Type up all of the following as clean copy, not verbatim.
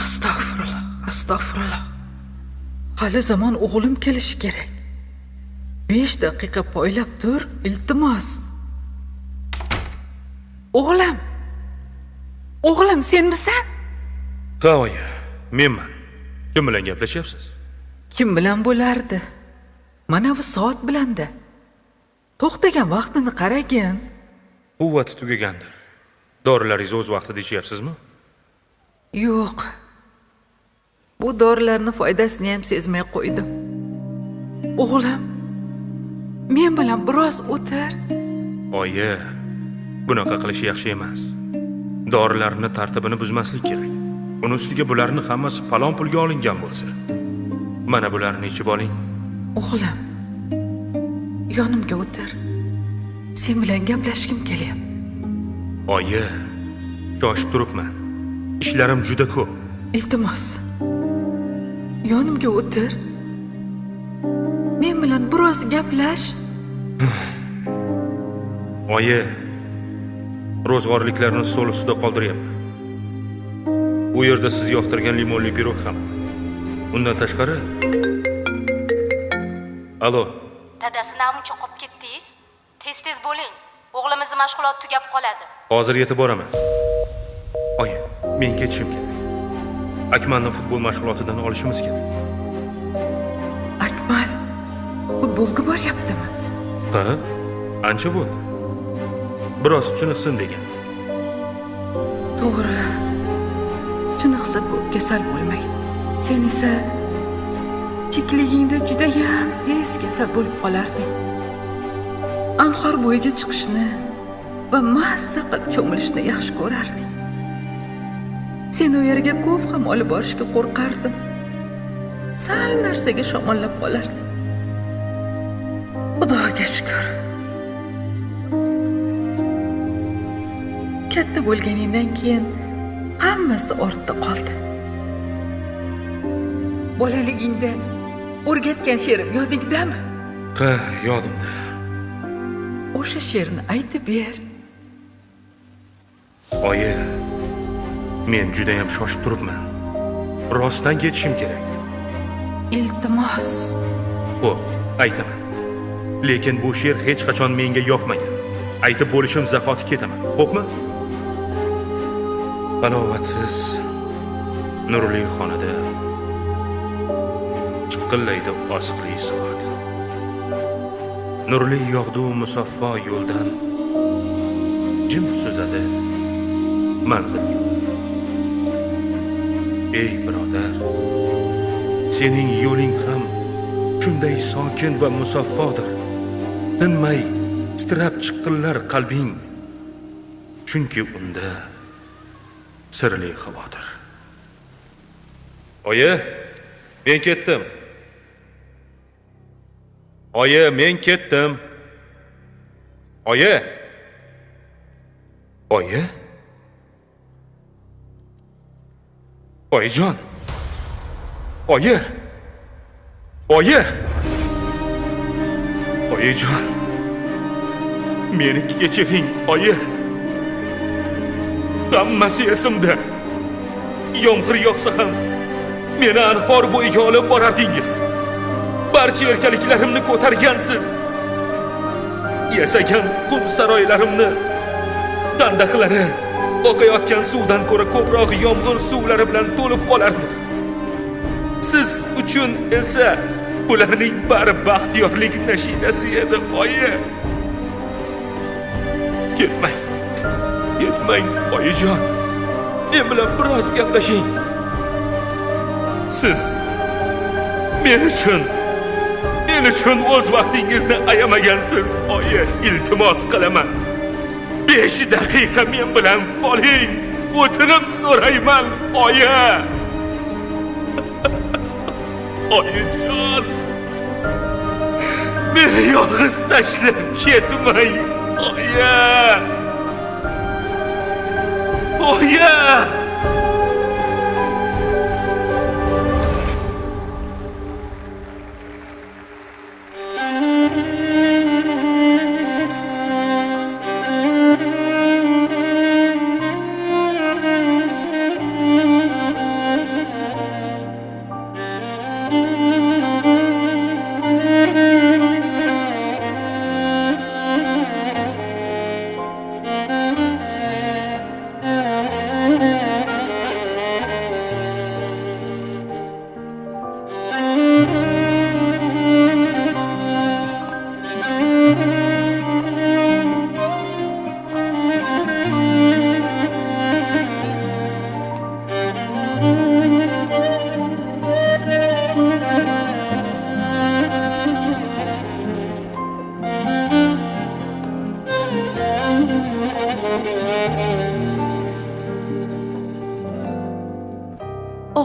Astagfirullah, astagfirullah. Hali zamon o'g'lim kelishi kerak. 5 daqiqa poylab tur, iltimos. O'g'lim. O'g'lim, senmisan? Ha, oyi, menman. Kim bilan gaplashyapsiz? Kim bilan bo'lardi? Mana bu soat bilanda. To'xtagan vaqtini qaragin. Quvvati tugagandir. Dorilaringizni o'z vaqtida ichyapsizmi? Yo'q. Bu dorilarning foydasini ham sezmay qo'ydim. O'g'lim, men bilan biroz o'tir. Oyi, bunaqa qilish yaxshi emas. Dorilarni tartibini buzmaslik kerak. Uni ustiga bularni hammasi falon pulga olingan bo'lsa. Mana bularni ichib oling. O'g'lim, yonimga o'tir. Sen bilan gaplashgim kelyapti. Oyi, shoshib turibman. Ishlarim juda ko'p. Iltimos, yonimga o'tir. Men bilan biroz gaplash. Oyi, ro'zg'orliklarni stol ustida qoldiryapman. U yerda siz yoqtirgan limonli pirog ham. Undan tashqari. Alo. Dadasini ham cho'qib ketdingiz? Tez bo'ling. O'g'limizning mashg'uloti tugab qoladi. Hozir yetib boraman. Oyi, men ketishim kerak. Akmalni futbol mashg'ulotidan olishimiz kerak. Akmal futbolga boryaptimi? Ha? Ancha bo'ldi. Biroz chiniqsin degan. To'g'ri. Chiniqsa ko'p kasal bo'lmaydi. Sen esa kichikligingda juda ham tez kasal bo'lib qolarding. Anhor bo'yiga chiqishni va mazza qilib cho'milishni yaxshi ko'rarding. Sen u yerga ko'p ham olib borishga qo'rqardim. Sal narsaga shamollab qolarding. Xudoga shukr. Katta bo'lganingdan keyin hammasi ortda qoldi. Bolaligingda o'rgatgan she'rim yodingdami? Ha, yodimda. O'sha she'rni aytib ber. Oyi, men juda ham shoshib turibman. Rostdan ketishim kerak. Iltimos. Xo'p, aytaman. Lekin bu she'r hech qachon menga yoqmagan. Aytib bo'lishim zahoti ketaman. Xo'pmi? Balovatsiz nurli xonada chiqillaydi oziqli soat. Nurli yog'du musaffo yo'ldan jim suzadi manzilga. Ey birodar, sening yo'ling ham shunday sokin va musaffodir. Tinmay titrab chiqqillar qalbing, chunki unda sirli xavotir. Oyi, men ketdim. Oyi, men ketdim. Oyi. Oyi. Oyijon. Oyi. Oyi. Oyijon. Meni kechiring, oyi. Hammasi esimda. Yomg'ir yog'sa ham meni anhor bo'yiga olib borardingiz. Barcha erkaliklarimni ko'targansiz. Yasagan qum saroylarimni dandaqlari oqayotgan suvdan ko'ra ko'proq yomg'ir suvlari bilan to'lib qolardi. Siz uchun esa bularning bari baxtiyorlik nashidasi edi, oyi. Ketmang. Ketmang, oyijon. Men bilan biroz gaplashing. Siz men uchun o'z vaqtingizni ayamagansiz, oyi. Iltimos qilaman. 5 daqiqa men bilan qoling. O'tinib so'rayman, oyi. Oyijon. Meni yolg'iz tashlab ketmang, oyi. Oyi!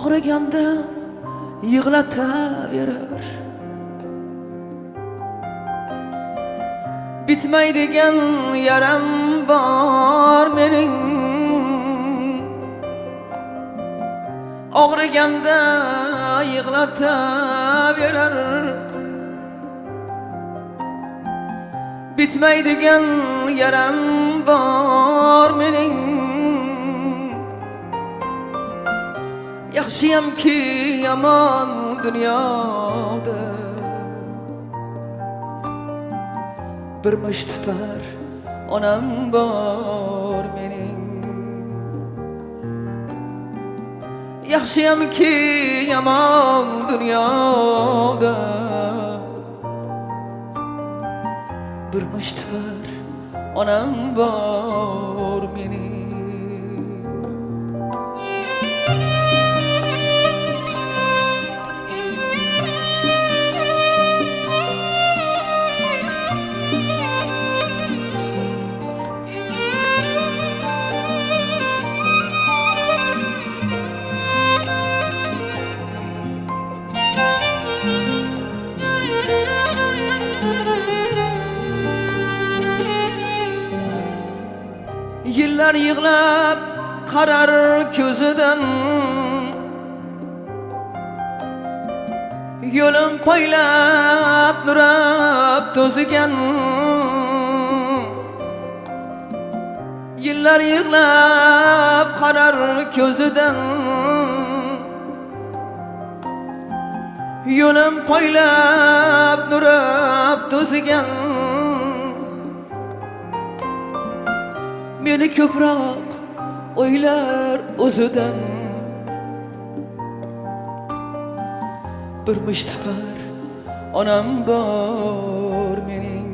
og'riganda yig'lataverar. Bitmaydigan yaram bor mening, og'riganda yig'lataverar. Bitmaydigan yaram bor mening, yaxshiyamki yomon dunyoda bir mushtibar onam bor mening. Yaxshiyamki yomon dunyoda bir mushtibar onam bor mening. Yıllar yığlab qarar ko'zidan, yo'lim poylab nurab to'zigan. Yıllar yığlab qarar ko'zidan, yo'lim poylab nurab to'zigan. Meni ko'proq o'ylar o'zidan, bir mushtibar onam bor mening.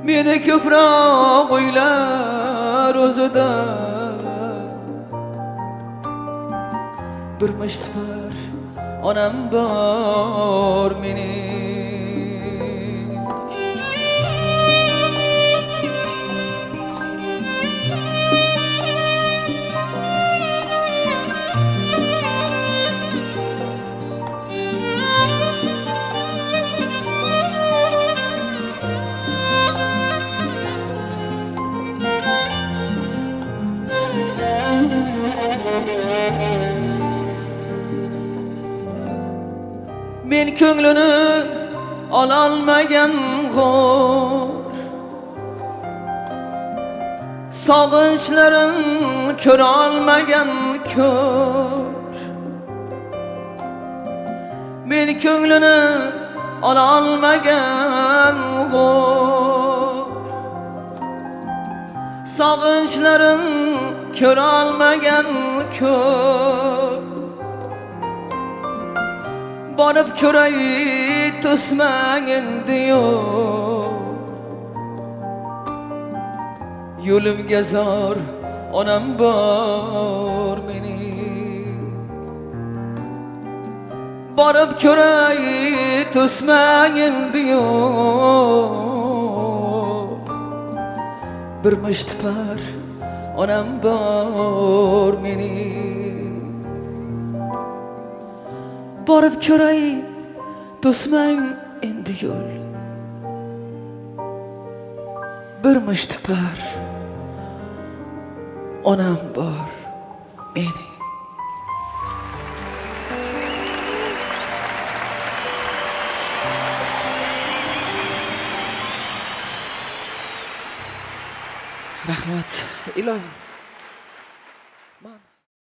Meni ko'proq o'ylar o'zidan, bir mushtibar onam bor mening. Men ko'nglini ololmagan g'or, sog'inchlarim ko'ra olmagan ko'r. Men ko'nglini ololmagan g'or, sog'inchlarim ko'ra olmagan ko'r. Borib ko'ray to'smang endi yo'q, yo'limga zor onam bor mening. Borib ko'ray to'smang endi yo'q, bir mushtibar onam bor mening. Borib ko'ray to'smang endi yo'l, bir mushtibar onam bor mening. Rahmat ilohim.